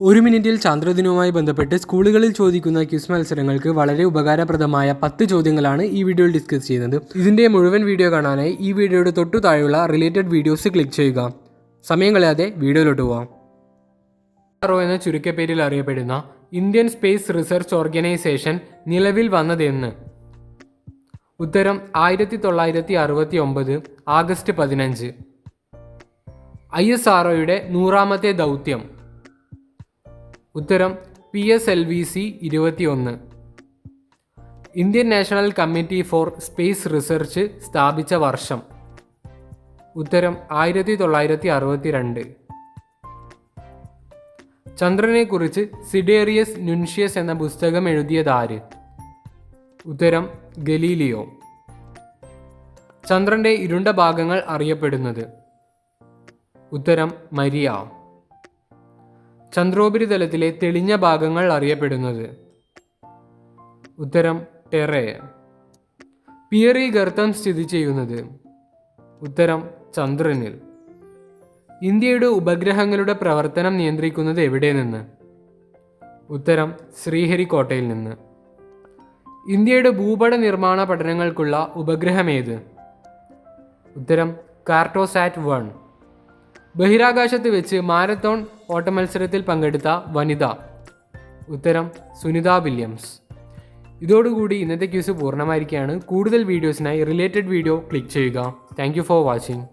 ഒരു മിനിറ്റിൽ ചാന്ദ്രദിനവുമായി ബന്ധപ്പെട്ട് സ്കൂളുകളിൽ ചോദിക്കുന്ന ക്വിസ് മത്സരങ്ങൾക്ക് വളരെ ഉപകാരപ്രദമായ 10 ചോദ്യങ്ങളാണ് ഈ വീഡിയോയിൽ ഡിസ്കസ് ചെയ്യുന്നത്. ഇതിൻ്റെ മുഴുവൻ വീഡിയോ കാണാനായി ഈ വീഡിയോയുടെ തൊട്ടു താഴെയുള്ള റിലേറ്റഡ് വീഡിയോസ് ക്ലിക്ക് ചെയ്യുക. സമയം കളയാതെ വീഡിയോയിലോട്ട് പോവാം. ISRO എന്ന ചുരുക്കപ്പേരിൽ അറിയപ്പെടുന്ന ഇന്ത്യൻ സ്പേസ് റിസർച്ച് ഓർഗനൈസേഷൻ നിലവിൽ വന്നതെന്ന്? ഉത്തരം 1969 ആഗസ്റ്റ് 15. ISROയുടെ 100ാമത്തെ ദൗത്യം? ഉത്തരം PSLV-C 21. Indian national committee for space research സ്ഥാപിച്ച വർഷം? ഉത്തരം 1962. ചന്ദ്രനെക്കുറിച്ച് സിഡേറിയസ് നുൻഷ്യസ് എന്ന പുസ്തകം എഴുതിയതാര്? ഉത്തരം ഗലീലിയോ. ചന്ദ്രന്റെ ഇരുണ്ട ഭാഗങ്ങൾ അറിയപ്പെടുന്നത്? ഉത്തരം മരിയ. ചന്ദ്രോപരിതലത്തിലെ തെളിഞ്ഞ ഭാഗങ്ങൾ അറിയപ്പെടുന്നത്? ഉത്തരം ടെറേ. പിയറി ഗർത്തം സ്ഥിതി ചെയ്യുന്നത്? ഉത്തരം ചന്ദ്രനിൽ. ഇന്ത്യയുടെ ഉപഗ്രഹങ്ങളുടെ പ്രവർത്തനം നിയന്ത്രിക്കുന്നത് എവിടെ നിന്ന്? ഉത്തരം ശ്രീഹരിക്കോട്ടയിൽ നിന്ന്. ഇന്ത്യയുടെ ഭൂപട നിർമ്മാണ പഠനങ്ങൾക്കുള്ള ഉപഗ്രഹമേത്? ഉത്തരം കാർട്ടോസാറ്റ് 1. ബഹിരാകാശത്ത് വെച്ച് മാരത്തോൺ ഓട്ടമത്സരത്തിൽ പങ്കെടുത്ത വനിത? ഉത്തരം സുനിത വില്യംസ്. ഇതോടുകൂടി ഇന്നത്തെ ക്യൂസ് പൂർണ്ണമായിരിക്കുകയാണ്. കൂടുതൽ വീഡിയോസിനായി റിലേറ്റഡ് വീഡിയോ ക്ലിക്ക് ചെയ്യുക. Thank you for watching.